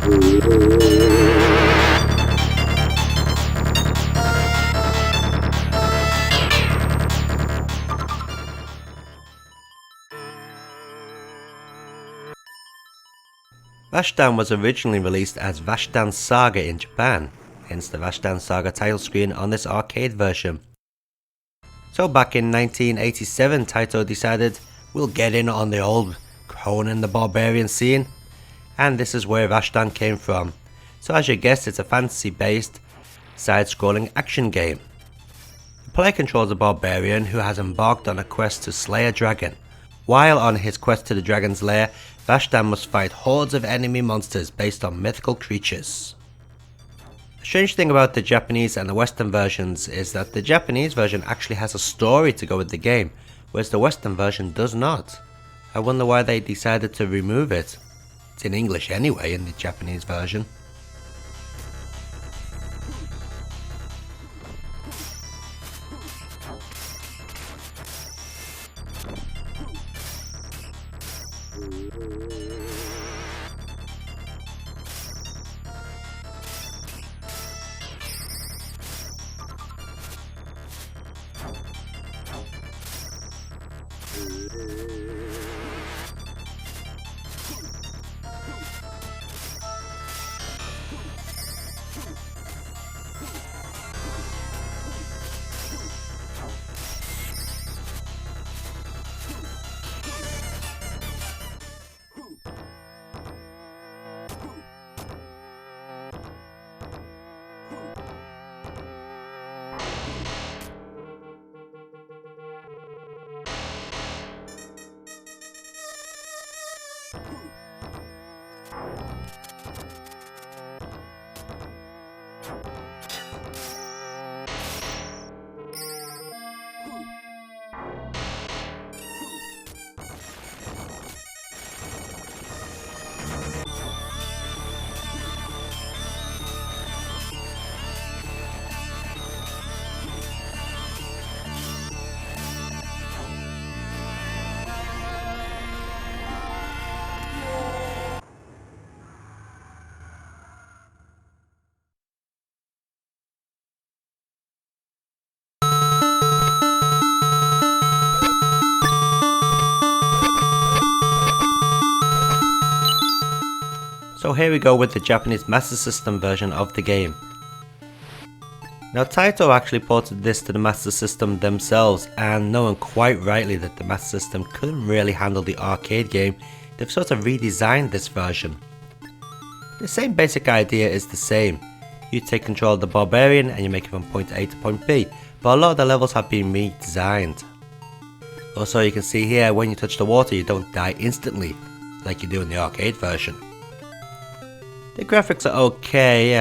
Rastan was originally released as Rastan Saga in Japan, hence the Rastan Saga title screen on this arcade version. So back in 1987, Taito decided, we'll get in on the old Conan the Barbarian scene, and this is where Rastan came from. So as you guessed, it's a fantasy based side-scrolling action game. The player controls a barbarian who has embarked on a quest to slay a dragon. While on his quest to the dragon's lair, Rastan must fight hordes of enemy monsters based on mythical creatures. The strange thing about the Japanese and the Western versions is that the Japanese version actually has a story to go with the game, whereas the Western version does not. I wonder why they decided to remove it. It's in English anyway in the Japanese version. So here we go with the Japanese Master System version of the game. Now Taito actually ported this to the Master System themselves, and knowing quite rightly that the Master System couldn't really handle the arcade game, they've sort of redesigned this version. The same basic idea is the same. You take control of the barbarian and you make it from point A to point B, but a lot of the levels have been redesigned. Also, you can see here when you touch the water you don't die instantly like you do in the arcade version. The graphics are okay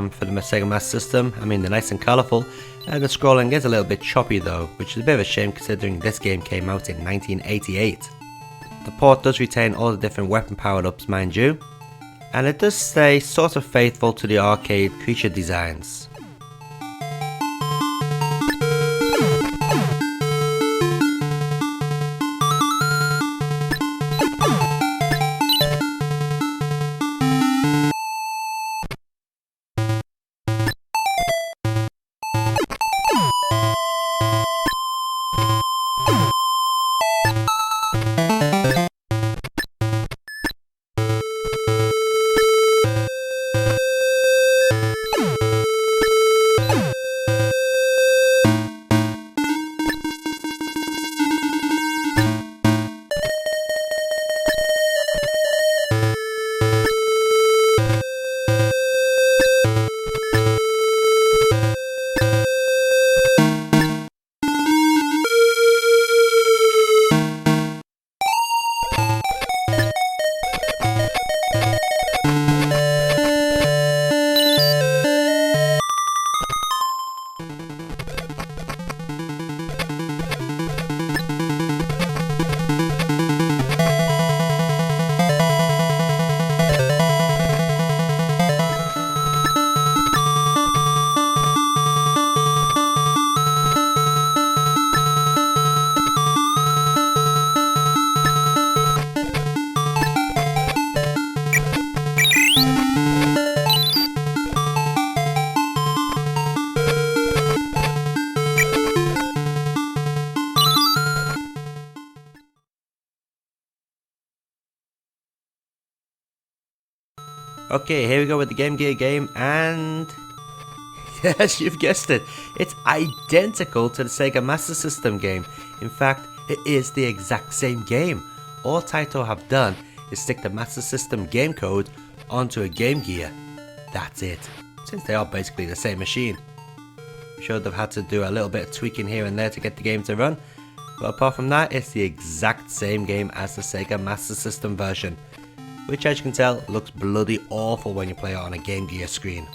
for the Sega Master System. I mean, they're nice and colourful, and the scrolling is a little bit choppy though, which is a bit of a shame considering this game came out in 1988. The port does retain all the different weapon power-ups, mind you, and it does stay sort of faithful to the arcade creature designs. Okay, here we go with the Game Gear game, and yes, you've guessed it, it's identical to the Sega Master System game. In fact, it is the exact same game. All Taito have done is stick the Master System game code onto a Game Gear. That's it, since they are basically the same machine. I'm sure they've had to do a little bit of tweaking here and there to get the game to run, but apart from that, it's the exact same game as the Sega Master System version, which, as you can tell, looks bloody awful when you play it on a Game Gear screen.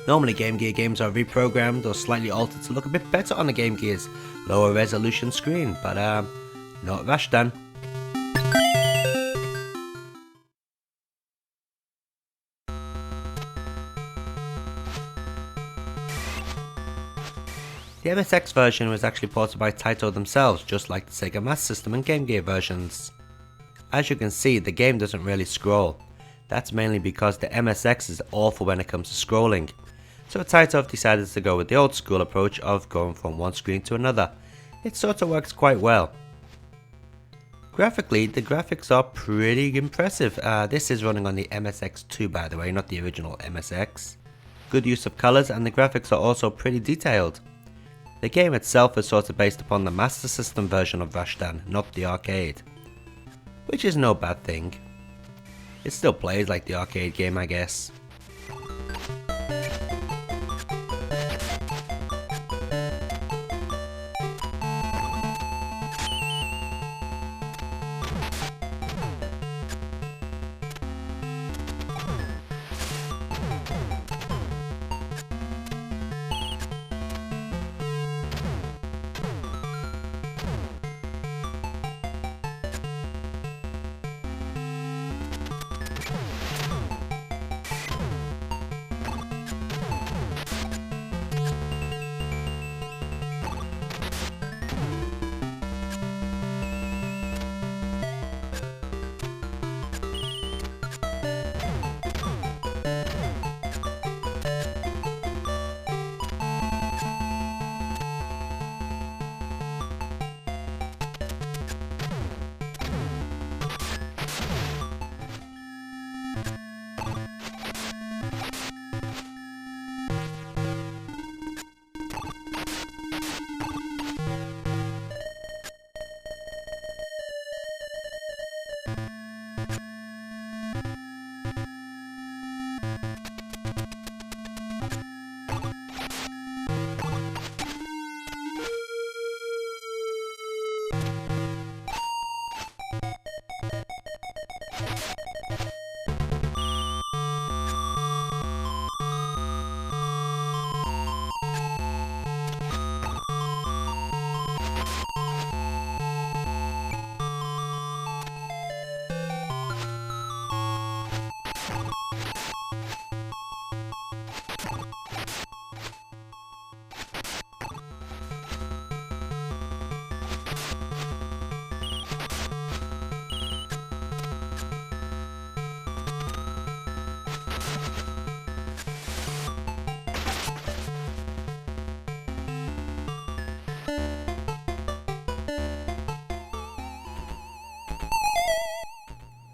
Normally Game Gear games are reprogrammed or slightly altered to look a bit better on the Game Gear's lower resolution screen, but not Rastan. The MSX version was actually ported by Taito themselves, just like the Sega Master System and Game Gear versions. As you can see, the game doesn't really scroll. That's mainly because the MSX is awful when it comes to scrolling. So Taito have decided to go with the old school approach of going from one screen to another. It sort of works quite well. Graphically, the graphics are pretty impressive. This is running on the MSX2, by the way, not the original MSX. Good use of colours, and the graphics are also pretty detailed. The game itself is sort of based upon the Master System version of Rastan, not the arcade, which is no bad thing. It still plays like the arcade game, I guess.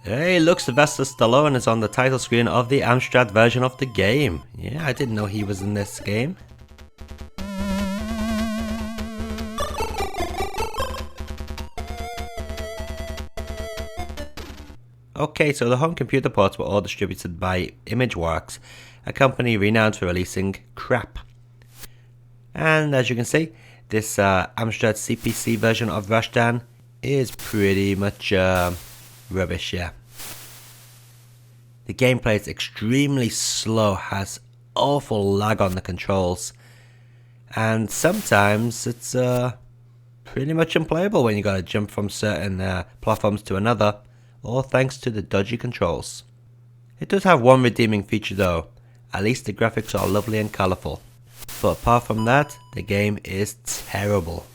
Hey, look, Sylvester Stallone is on the title screen of the Amstrad version of the game. Yeah, I didn't know he was in this game. Okay, so the home computer ports were all distributed by ImageWorks, a company renowned for releasing crap. And as you can see, this Amstrad CPC version of Rastan is pretty much rubbish, yeah. The gameplay is extremely slow, has awful lag on the controls, and sometimes it's pretty much unplayable when you gotta jump from certain platforms to another, all thanks to the dodgy controls. It does have one redeeming feature though, at least the graphics are lovely and colourful, but apart from that, the game is terrible.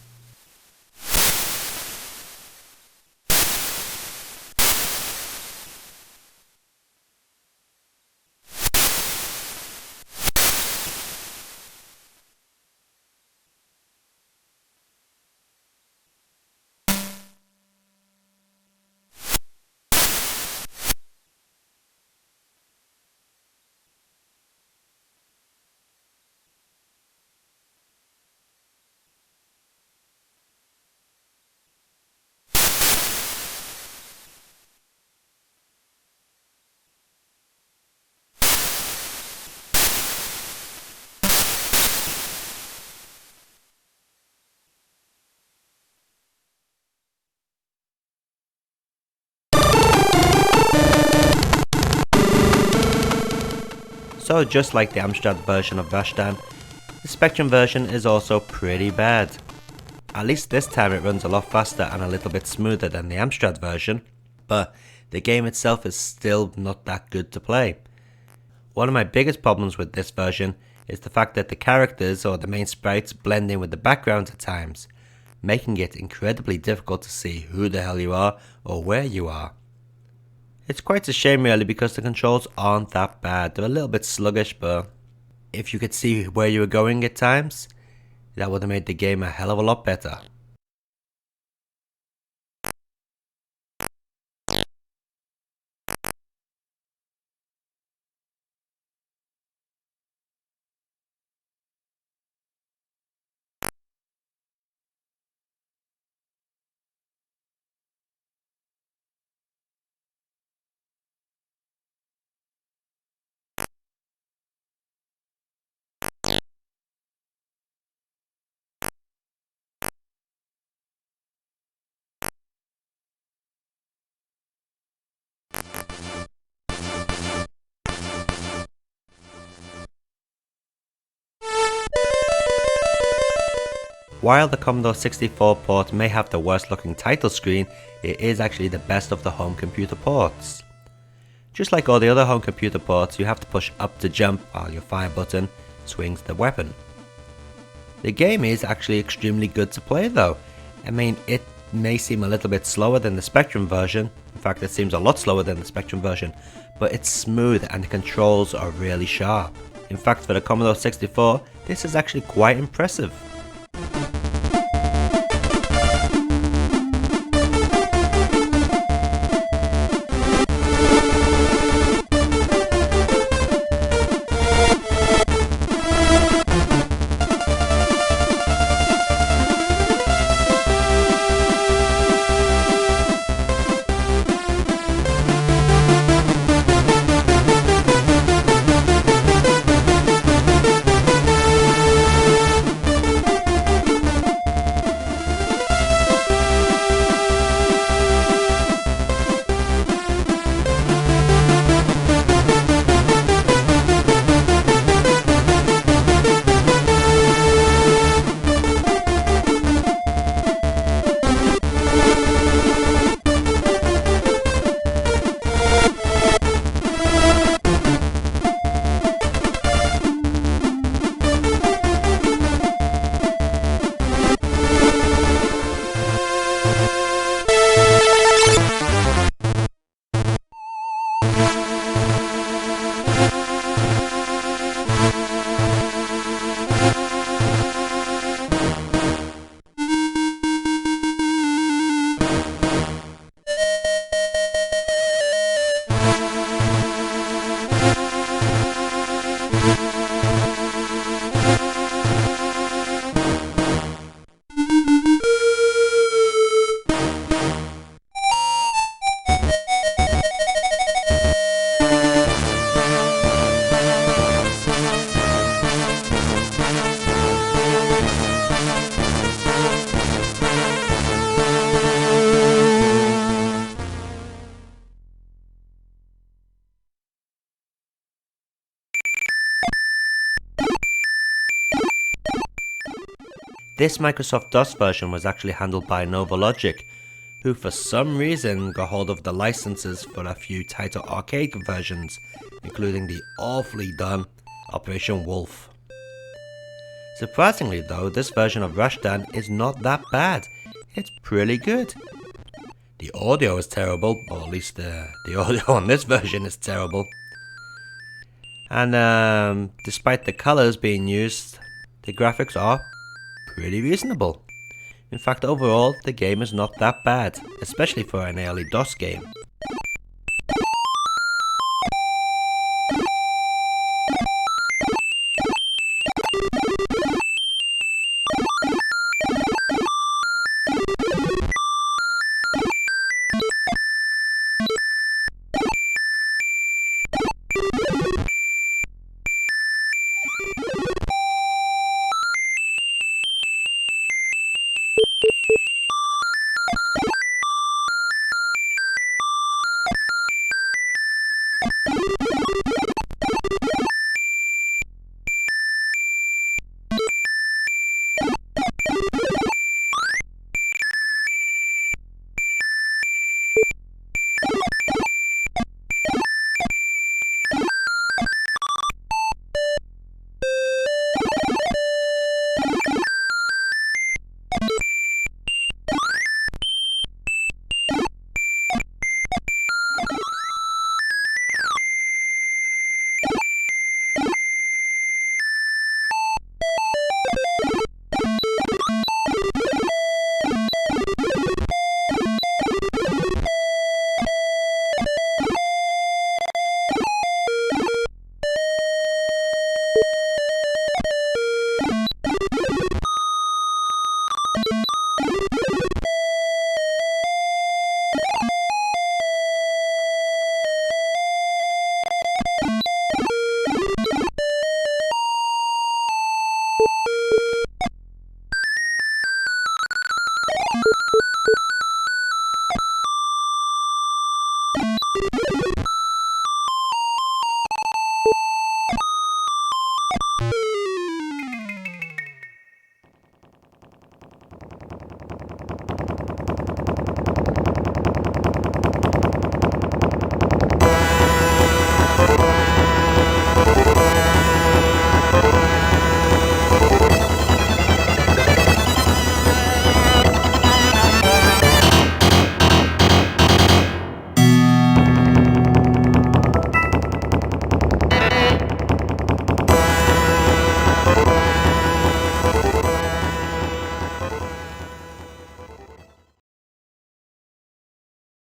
So just like the Amstrad version of Rastan, the Spectrum version is also pretty bad. At least this time it runs a lot faster and a little bit smoother than the Amstrad version, but the game itself is still not that good to play. One of my biggest problems with this version is the fact that the characters or the main sprites blend in with the background at times, making it incredibly difficult to see who the hell you are or where you are. It's quite a shame really, because the controls aren't that bad. They're a little bit sluggish, but if you could see where you were going at times, that would have made the game a hell of a lot better. While the Commodore 64 port may have the worst looking title screen, it is actually the best of the home computer ports. Just like all the other home computer ports, you have to push up to jump while your fire button swings the weapon. The game is actually extremely good to play though. I mean, it may seem a little bit slower than the Spectrum version, in fact it seems a lot slower than the Spectrum version, but it's smooth and the controls are really sharp. In fact, for the Commodore 64, this is actually quite impressive. This Microsoft DOS version was actually handled by Nova Logic, who for some reason got hold of the licenses for a few Taito arcade versions, including the awfully done Operation Wolf. Surprisingly though, this version of Rastan is not that bad. It's pretty good. The audio is terrible, or at least the audio on this version is terrible. And despite the colors being used, the graphics are pretty reasonable. In fact, overall, the game is not that bad, especially for an early DOS game.